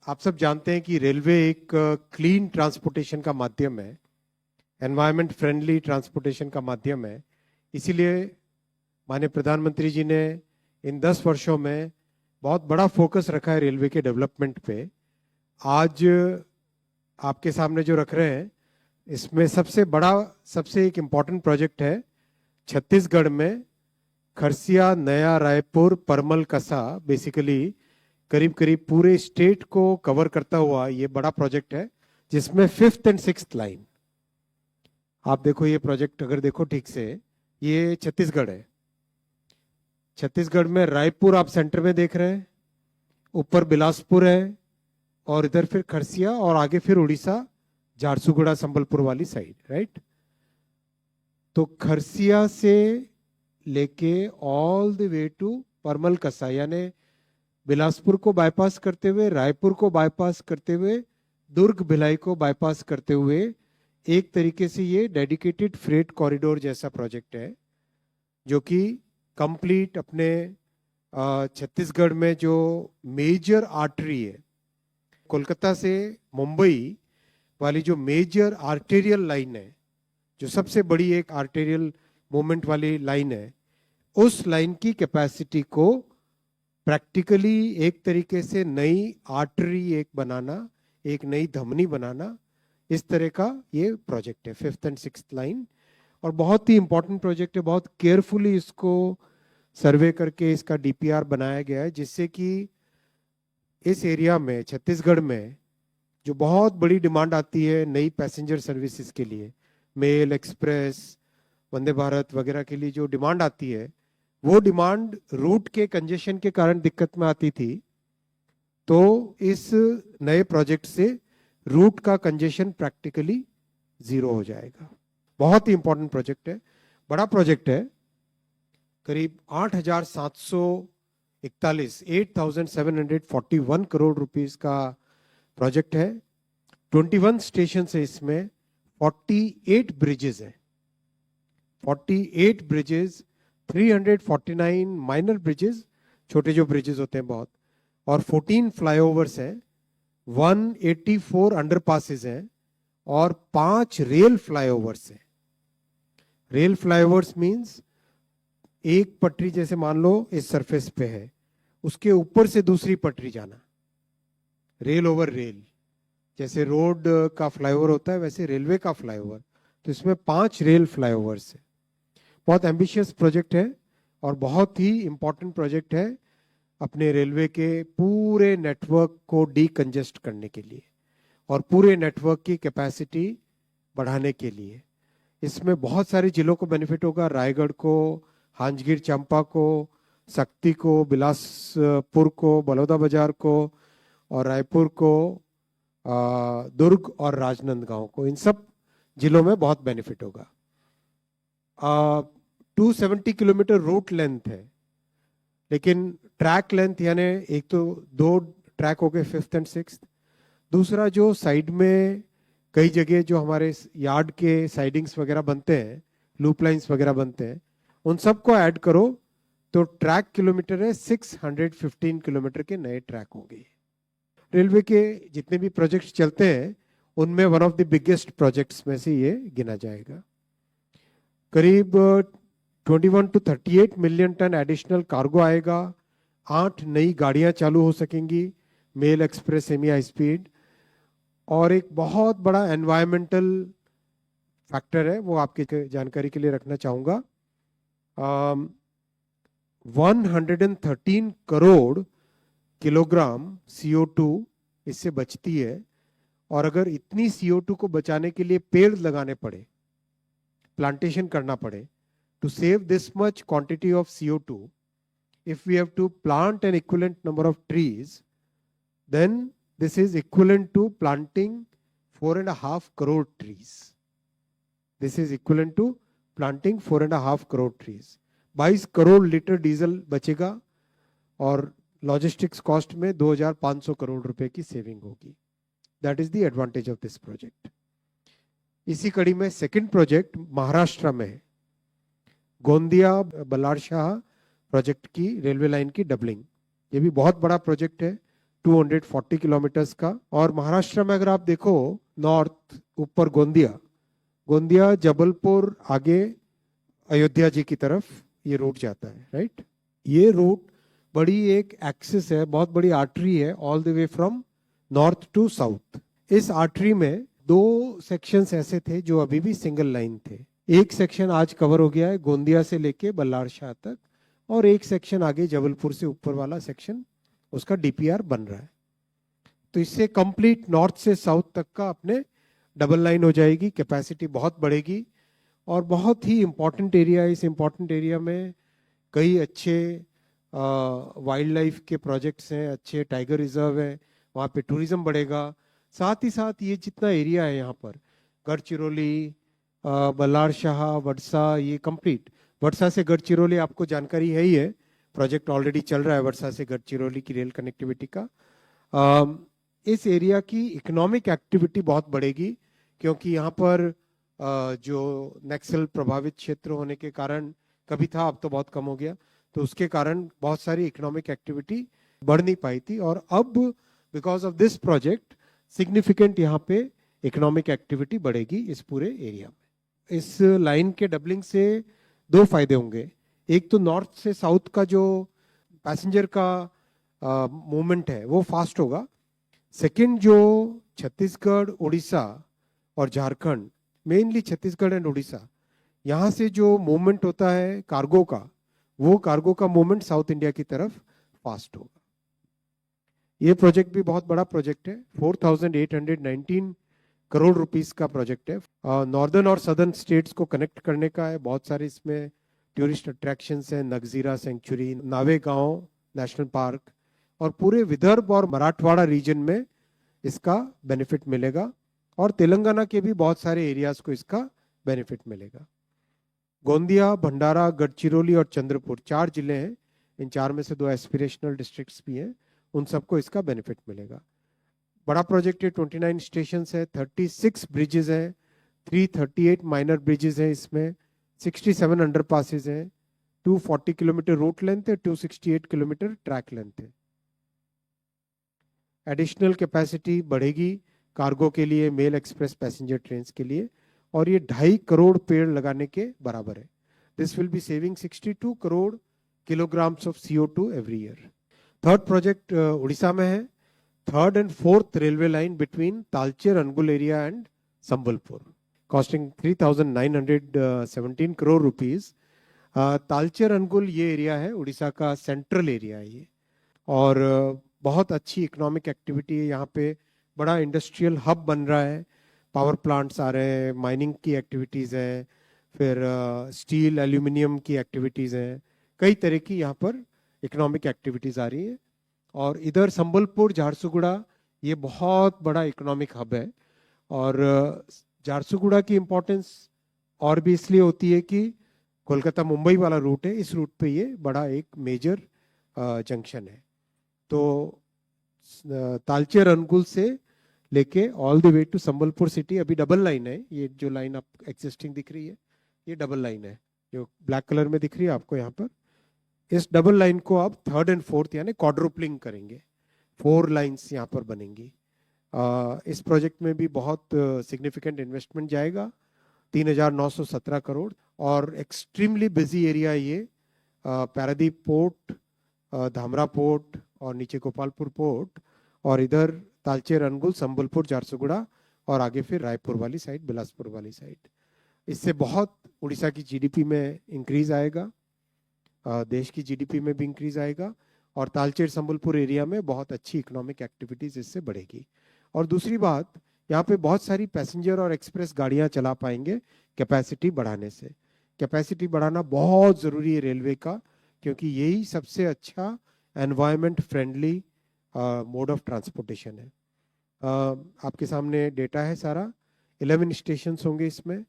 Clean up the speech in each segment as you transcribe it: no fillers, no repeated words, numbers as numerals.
आप सब जानते हैं कि रेलवे एक क्लीन ट्रांसपोर्टेशन का माध्यम है, एनवायरनमेंट फ्रेंडली ट्रांसपोर्टेशन का माध्यम है। इसीलिए माननीय प्रधानमंत्री जी ने इन 10 वर्षों में बहुत बड़ा फोकस रखा है रेलवे के डेवलपमेंट पे। आज आपके सामने जो रख रहे हैं, इसमें सबसे एक इम्पॉर्टेंट प्रोजेक्ट है छत्तीसगढ़ में खरसिया नया रायपुर परमल कसा। बेसिकली करीब करीब पूरे स्टेट को कवर करता हुआ ये बड़ा प्रोजेक्ट है, जिसमें 5th एंड 6th लाइन। आप देखो ये प्रोजेक्ट, अगर देखो ठीक से, ये छत्तीसगढ़ है। छत्तीसगढ़ में रायपुर आप सेंटर में देख रहे हैं, ऊपर बिलासपुर है, और इधर फिर खरसिया, और आगे फिर उड़ीसा झारसुगुड़ा संबलपुर वाली साइड, राइट। तो खरसिया से लेके ऑल द वे टू परमल कसा, यानी बिलासपुर को बाईपास करते हुए, रायपुर को बाईपास करते हुए, दुर्ग भिलाई को बाईपास करते हुए, एक तरीके से ये डेडिकेटेड फ्रेट कॉरिडोर जैसा प्रोजेक्ट है, जो कि कंप्लीट अपने छत्तीसगढ़ में जो मेजर आर्टरी है, कोलकाता से मुंबई वाली जो मेजर आर्टेरियल लाइन है, जो सबसे बड़ी एक आर्टेरियल मूवमेंट वाली लाइन है, उस लाइन की कैपेसिटी को प्रैक्टिकली एक तरीके से नई आर्टरी एक बनाना, एक नई धमनी बनाना, इस तरह का ये प्रोजेक्ट है 5th एंड 6th लाइन। और बहुत ही इंपॉर्टेंट प्रोजेक्ट है, बहुत केयरफुली इसको सर्वे करके इसका डीपीआर बनाया गया है, जिससे कि इस एरिया में, छत्तीसगढ़ में, जो बहुत बड़ी डिमांड आती है नई पैसेंजर सर्विसेज के लिए, मेल एक्सप्रेस, वंदे भारत वगैरह के लिए जो डिमांड आती है, वो डिमांड रूट के कंजेशन के कारण दिक्कत में आती थी। तो इस नए प्रोजेक्ट से रूट का कंजेशन प्रैक्टिकली 0 हो जाएगा। बहुत ही इंपॉर्टेंट प्रोजेक्ट है, बड़ा प्रोजेक्ट है। करीब 8,741 करोड़ रुपीस का प्रोजेक्ट है। 21 स्टेशन है इसमें, 48 ब्रिजेस है, 48 ब्रिजेस, 349 माइनर ब्रिजेस, छोटे जो ब्रिजेस होते हैं बहुत, और 14 फ्लाईओवर्स हैं, 184 अंडरपासेस हैं, और 5 रेल फ्लाईओवर्स हैं। रेल फ्लाईओवर्स मींस एक पटरी, जैसे मान लो इस सरफेस पे है, उसके ऊपर से दूसरी पटरी जाना, रेल ओवर रेल। जैसे रोड का फ्लाईओवर होता है, वैसे रेलवे का फ्लाईओवर। तो इसमें 5 रेल फ्लाईओवर्स है। बहुत एम्बिशियस प्रोजेक्ट है और बहुत ही इंपॉर्टेंट प्रोजेक्ट है अपने रेलवे के पूरे नेटवर्क को डीकंजेस्ट करने के लिए और पूरे नेटवर्क की कैपेसिटी बढ़ाने के लिए। इसमें बहुत सारे जिलों को बेनिफिट होगा, रायगढ़ को, हांजगीर चंपा को, सक्ती को, बिलासपुर को, बलौदाबाजार को, और रायपुर को, दुर्ग और राजनांदगांव को, इन सब जिलों में बहुत बेनिफिट होगा। 270 किलोमीटर रूट लेंथ है, लेकिन ट्रैक लेंथ, यानी एक तो 2 ट्रैक हो गए 5th एंड 6th, दूसरा जो साइड में कई जगह जो हमारे यार्ड के साइडिंग्स वगैरह बनते हैं, लूप लाइंस वगैरह बनते हैं, उन सबको ऐड करो तो ट्रैक किलोमीटर है 615 किलोमीटर के नए ट्रैक होंगे। रेलवे के जितने भी प्रोजेक्ट्स चलते हैं, उनमें one of the biggest projects में से ये गिना जाएगा। करीब 21 to 38 million tonne additional cargo आएगा, 8 नई गाड़ियां चालू हो सकेंगी, mail express, semi high speed, और एक बहुत बड़ा एनवायरमेंटल फैक्टर है, वो आपकी जानकारी के लिए रखना चाहूंगा। 113 करोड़ किलोग्राम CO2 इससे बचती है। और अगर इतनी CO2 को बचाने के लिए पेड़ लगाने पड़े, प्लांटेशन करना पड़े, to save this much quantity of CO2, if we have to plant an equivalent number of trees, then this is equivalent to planting 4.5 crore trees. This is equivalent to planting 4.5 crore trees. 22 crore litre diesel बचेगा और logistics cost में 2,500 करोड़ रुपए की saving होगी। That is the advantage of this project. इसी कड़ी में second project Maharashtra में है, गोंदिया बल्लारशाह प्रोजेक्ट की रेलवे लाइन की डबलिंग। ये भी बहुत बड़ा प्रोजेक्ट है, 240 किलोमीटर्स का। और महाराष्ट्र में अगर आप देखो नॉर्थ ऊपर गोंदिया जबलपुर आगे अयोध्या जी की तरफ ये रूट जाता है, राइट। ये रूट बड़ी एक एक्सिस है, बहुत बड़ी आर्टरी है all the way from north to south. इस आर्टरी में दो सेक्शंस ऐसे थे जो अभी भी सिंगल लाइन थे। एक सेक्शन आज कवर हो गया है गोंदिया से लेके बल्लार शाह तक, और एक सेक्शन आगे जबलपुर से ऊपर वाला सेक्शन उसका डीपीआर बन रहा है। तो इससे कंप्लीट नॉर्थ से साउथ तक का अपने डबल लाइन हो जाएगी, कैपेसिटी बहुत बढ़ेगी। और बहुत ही इंपॉर्टेंट एरिया है, इस इंपॉर्टेंट एरिया में कई अच्छे वाइल्ड लाइफ के प्रोजेक्ट्स हैं, अच्छे टाइगर रिजर्व है, वहाँ पे टूरिज्म बढ़ेगा। साथ ही साथ ये जितना एरिया है यहाँ पर गढ़चिरौली, बल्लार शाह, वडसा, ये कंप्लीट वडसा से गढ़चिरौली आपको जानकारी है ही है, प्रोजेक्ट ऑलरेडी चल रहा है वडसा से गढ़चिरौली की रेल कनेक्टिविटी का। इस एरिया की इकोनॉमिक एक्टिविटी बहुत बढ़ेगी, क्योंकि यहाँ पर जो नक्सल प्रभावित क्षेत्र होने के कारण कभी था, अब तो बहुत कम हो गया, तो उसके कारण बहुत सारी इकोनॉमिक एक्टिविटी बढ़ नहीं पाई थी। और अब because of this project significant यहाँ पे इकोनॉमिक एक्टिविटी बढ़ेगी इस पूरे एरिया में। इस लाइन के डबलिंग से दो फायदे होंगे। एक तो नॉर्थ से साउथ का जो पैसेंजर का मूवमेंट है वो फास्ट होगा। सेकंड, जो छत्तीसगढ़, उड़ीसा और झारखंड, मेनली छत्तीसगढ़ एंड उड़ीसा, यहाँ से जो मूवमेंट होता है कार्गो का, वो कार्गो का मूवमेंट साउथ इंडिया की तरफ फास्ट होगा। ये प्रोजेक्ट भी बहुत बड़ा प्रोजेक्ट है, 4,819 करोड़ रुपीस का प्रोजेक्ट है। नॉर्दर्न और सदर्न स्टेट्स को कनेक्ट करने का है। बहुत सारे इसमें टूरिस्ट अट्रैक्शंस हैं, नगजीरा सेंचुरी, नावेगांव नेशनल पार्क, और पूरे विदर्भ और मराठवाड़ा रीजन में इसका बेनिफिट मिलेगा। और तेलंगाना के भी बहुत सारे एरियाज को इसका बेनिफिट मिलेगा। गोंदिया, भंडारा, गढ़चिरौली और चंद्रपुर 4 जिले हैं, इन 4 में से 2 एस्पिरेशनल डिस्ट्रिक्ट्स भी हैं, उन सबको इसका बेनिफिट मिलेगा। बड़ा प्रोजेक्ट है, 29 स्टेशन है, 36 ब्रिजेज हैं, 338 माइनर ब्रिजेज हैं, इसमें 67 अंडरपासेज हैं, 240 किलोमीटर रूट लेंथ है, 268 किलोमीटर ट्रैक लेंथ है। एडिशनल कैपेसिटी बढ़ेगी कार्गो के लिए, मेल एक्सप्रेस पैसेंजर ट्रेन के लिए, और ये 2.5 करोड़ पेड़ लगाने के बराबर है। This will be saving 62 crore kilograms of CO2 every year. Third project Orissa में है, third and fourth railway line between Talcher Angul area and Sambalpur, costing 3,917 crore rupees. Talcher Angul ये एरिया है उड़ीसा का सेंट्रल एरिया है ये, और बहुत अच्छी इकोनॉमिक एक्टिविटी है यहाँ पे। बड़ा इंडस्ट्रियल हब बन रहा है, पावर प्लांट्स आ रहे हैं, माइनिंग की एक्टिविटीज़ हैं, फिर स्टील एल्यूमिनियम की एक्टिविटीज़ हैं, कई तरह की यहाँ पर इकोनॉमिक एक्टिविटीज़ आ रही हैं। और इधर संबलपुर, झारसुगुड़ा, ये बहुत बड़ा इकोनॉमिक हब है। और झारसुगुड़ा की इम्पोर्टेंस और भी इसलिए होती है कि कोलकाता मुंबई वाला रूट है, इस रूट पे ये बड़ा एक मेजर जंक्शन है। तो तालचेर अनुगुल से लेके all the way to Sambalpur city अभी डबल लाइन है। ये जो लाइन आप एग्जिस्टिंग दिख रही है ये डबल लाइन है, जो ब्लैक कलर में दिख रही है आपको यहाँ पर। इस डबल लाइन को आप थर्ड एंड फोर्थ यानी क्वाड्रुपलिंग करेंगे, 4 लाइंस यहाँ पर बनेंगी। इस प्रोजेक्ट में भी बहुत सिग्निफिकेंट इन्वेस्टमेंट जाएगा, 3,917 करोड़। और एक्सट्रीमली बिजी एरिया ये, पारादीप पोर्ट, धामरा पोर्ट और नीचे गोपालपुर पोर्ट, और इधर तालचेर अनुगुल, संबलपुर, झारसुगुड़ा, और आगे फिर रायपुर वाली साइड, बिलासपुर वाली साइड। इससे बहुत उड़ीसा की जीडीपी में इंक्रीज आएगा, देश की जीडीपी में भी इंक्रीज आएगा, और तालचेर संबलपुर एरिया में बहुत अच्छी इकोनॉमिक एक्टिविटीज इससे बढ़ेगी। और दूसरी बात, यहाँ पे बहुत सारी पैसेंजर और एक्सप्रेस गाड़ियाँ चला पाएंगे कैपेसिटी बढ़ाने से। कैपेसिटी बढ़ाना बहुत ज़रूरी है रेलवे का, क्योंकि यही सबसे अच्छा environment friendly mode of transportation है। आपके सामने डेटा है सारा। 11 स्टेशन होंगे इसमें,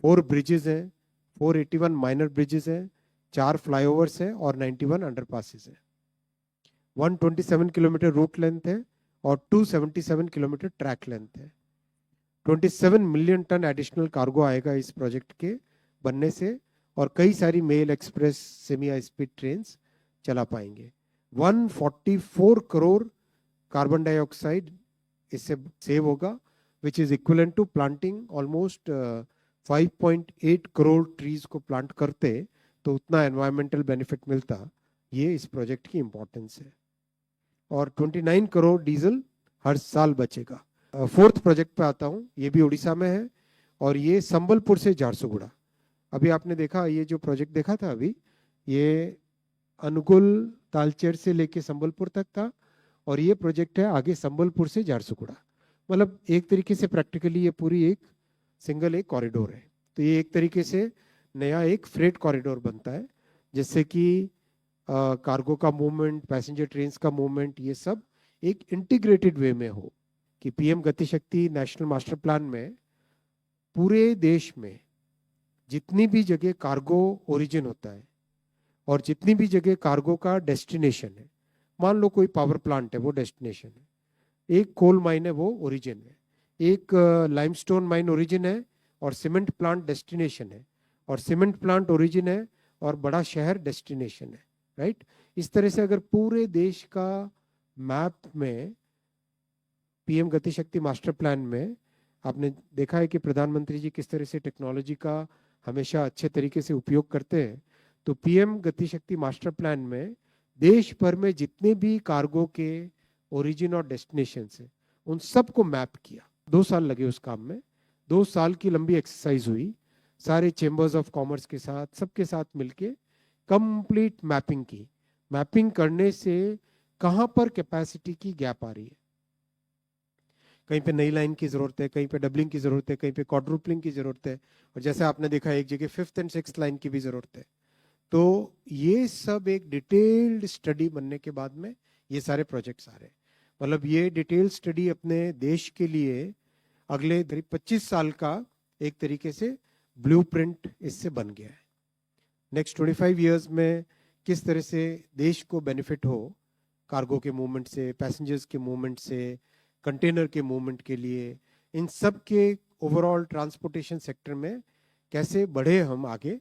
4 ब्रिजेज हैं, 481 माइनर ब्रिजेज हैं, 4 फ्लाईओवर्स हैं और 91 अंडरपासेस हैं। 127 किलोमीटर रूट लेंथ है और 277 किलोमीटर ट्रैक लेंथ है। 27 मिलियन टन एडिशनल कार्गो आएगा इस प्रोजेक्ट के बनने से, और कई सारी mail express semi high speed train चला पाएंगे। 144 करोड़ कार्बन डाइऑक्साइड इससे सेव होगा, which is equivalent to planting almost 5.8 crore trees को प्लांट करते तो उतना एनवायरमेंटल बेनिफिट मिलता। ये इस प्रोजेक्ट की इंपॉर्टेंस है। और 29 करोड़ डीजल हर साल बचेगा। फोर्थ प्रोजेक्ट पे आता हूँ, ये भी उड़ीसा में है और ये संबलपुर से झारसुगुड़ा। अभी आपने देखा ये जो प्रोजेक्ट देखा था अभी, ये अनुगुल तालचेर से लेके संबलपुर तक था और ये प्रोजेक्ट है आगे संबलपुर से झारसुगुड़ा। मतलब एक तरीके से प्रैक्टिकली ये पूरी एक सिंगल एक कॉरिडोर है। तो ये एक तरीके से नया एक फ्रेट कॉरिडोर बनता है, जिससे कि कार्गो का मूवमेंट, पैसेंजर ट्रेन्स का मूवमेंट, ये सब एक इंटीग्रेटेड वे में हो। कि पीएम गति शक्ति नेशनल मास्टर प्लान में पूरे देश में जितनी भी जगह कार्गो ओरिजिन होता है और जितनी भी जगह कार्गो का डेस्टिनेशन है, मान लो कोई पावर प्लांट है वो डेस्टिनेशन है, एक कोल माइन है वो ओरिजिन है, एक लाइमस्टोन माइन ओरिजिन है और सीमेंट प्लांट डेस्टिनेशन है, और सीमेंट प्लांट ओरिजिन है और बड़ा शहर डेस्टिनेशन है, राइट। इस तरह से अगर पूरे देश का मैप में पीएम गति शक्ति मास्टर प्लान में आपने देखा है कि प्रधानमंत्री जी किस तरह से टेक्नोलॉजी का हमेशा अच्छे तरीके से उपयोग करते हैं। तो पीएम गति शक्ति मास्टर प्लान में देश भर में जितने भी कार्गो के ओरिजिन और डेस्टिनेशन है उन सबको मैप किया। 2 साल लगे उस काम में, 2 साल की लंबी एक्सरसाइज हुई, सारे चेंबर्स ऑफ कॉमर्स के साथ, सबके साथ मिलके कंप्लीट मैपिंग की। मैपिंग करने से कहां पर कैपेसिटी की गैप आ रही है, कहीं पे नई लाइन की जरूरत है, कहीं पे डबलिंग की जरूरत है, कहीं पे क्वाड्रुपलिंग की जरूरत है, और जैसे आपने देखा एक जगह 5th एंड 6th लाइन की भी जरूरत है। तो ये सब एक डिटेल्ड स्टडी बनने के बाद में ये सारे प्रोजेक्ट्स आ रहे हैं। मतलब ये डिटेल स्टडी अपने देश के लिए अगले 25 साल का एक तरीके से ब्लूप्रिंट इससे बन गया है। नेक्स्ट 25 इयर्स में किस तरह से देश को बेनिफिट हो कार्गो के मूवमेंट से, पैसेंजर्स के मूवमेंट से, कंटेनर के मूवमेंट के लिए, इन सब के ओवरऑल ट्रांसपोर्टेशन सेक्टर में कैसे बढ़े हम आगे,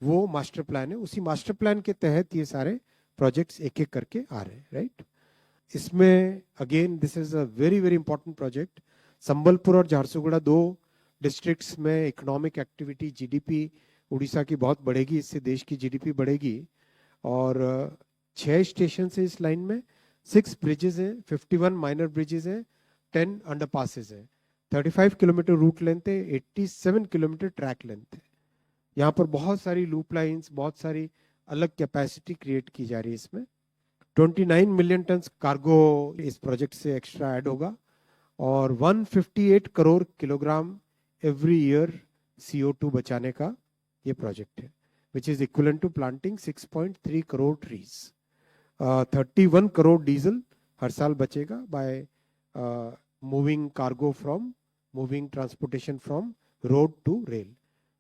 वो मास्टर प्लान है। उसी मास्टर प्लान के तहत ये सारे प्रोजेक्ट्स एक एक करके आ रहे हैं, राइट। इसमें again this is a very very important project. Sambalpur और झारसुगुड़ा 2 डिस्ट्रिक्ट्स में इकोनॉमिक एक्टिविटी, जीडीपी उड़ीसा की बहुत बढ़ेगी, इससे देश की जीडीपी बढ़ेगी। और 6 स्टेशन है इस लाइन में, 6 ब्रिजेस हैं, 51 माइनर ब्रिजेस हैं, 10 अंडरपासेस हैं, 35 किलोमीटर रूट लेंथ है, 87 किलोमीटर ट्रैक लेंथ है। यहाँ पर बहुत सारी लूप लाइंस, बहुत सारी अलग कैपेसिटी क्रिएट की जा रही है इसमें। 29 मिलियन टन कार्गो इस प्रोजेक्ट से एक्स्ट्रा ऐड होगा और 158 crore kilogram every year CO2 बचाने का ये प्रोजेक्ट है, which is equivalent to planting 6.3 crore trees. 31 crore diesel हर साल बचेगा by moving cargo from, moving transportation from road to rail.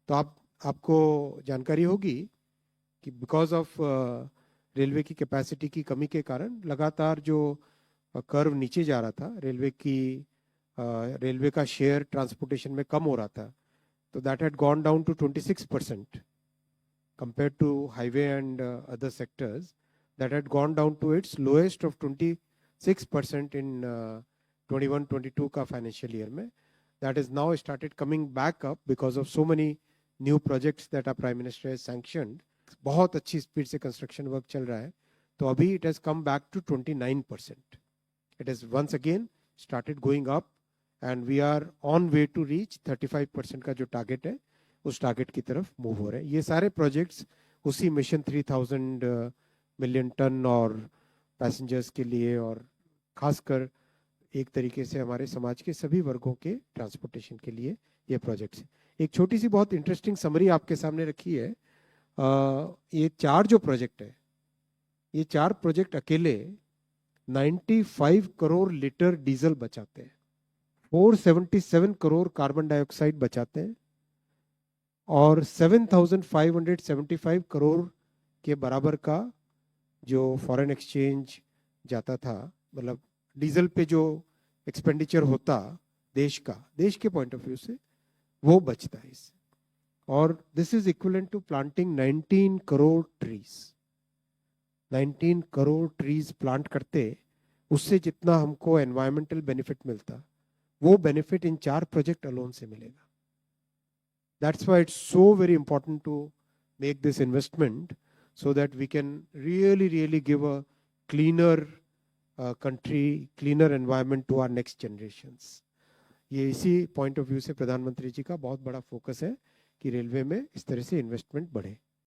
तो आपको जानकारी होगी कि बिकॉज ऑफ रेलवे की कैपेसिटी की कमी के कारण लगातार जो कर्व नीचे जा रहा था, रेलवे का शेयर ट्रांसपोर्टेशन में कम हो रहा था, तो that had gone down to 26% compared to highway and other sectors, that had gone down to its lowest of 26% in 21-22 का financial year में. That is now started coming back up because of so many new projects that our Prime Minister has sanctioned. बहुत अच्छी speed से construction work चल रहा है, तो अभी it has come back to 29%. It has once again started going up and we are on way to reach 35% का जो टारगेट है उस टारगेट की तरफ मूव हो रहे हैं। ये सारे प्रोजेक्ट्स उसी मिशन 3000 मिलियन टन और पैसेंजर्स के लिए, और खासकर एक तरीके से हमारे समाज के सभी वर्गों के ट्रांसपोर्टेशन के लिए ये प्रोजेक्ट्स हैं। एक छोटी सी बहुत इंटरेस्टिंग समरी आपके सामने रखी है। ये 4 जो प्रोजेक्ट है, ये 4 प्रोजेक्ट अकेले 95 करोड़ लीटर डीजल बचाते हैं, 477 करोड़ कार्बन डाइऑक्साइड बचाते हैं और 7,575 करोड़ के बराबर का जो फॉरेन एक्सचेंज जाता था, मतलब डीजल पे जो एक्सपेंडिचर होता देश का, देश के पॉइंट ऑफ व्यू से वो बचता है इससे। और this is equivalent to planting 19 crore trees. 19 crore trees plant करते उससे जितना हमको एनवायरमेंटल बेनिफिट मिलता, वो बेनिफिट इन 4 प्रोजेक्ट अलोन से मिलेगा. That's why it's so very important to make this investment so that we can really give a cleaner country, cleaner environment to our next generations. ये इसी point of view से प्रधानमंत्री जी का बहुत बड़ा focus है कि रेलवे में इस तरह से इन्वेस्टमेंट बढ़े.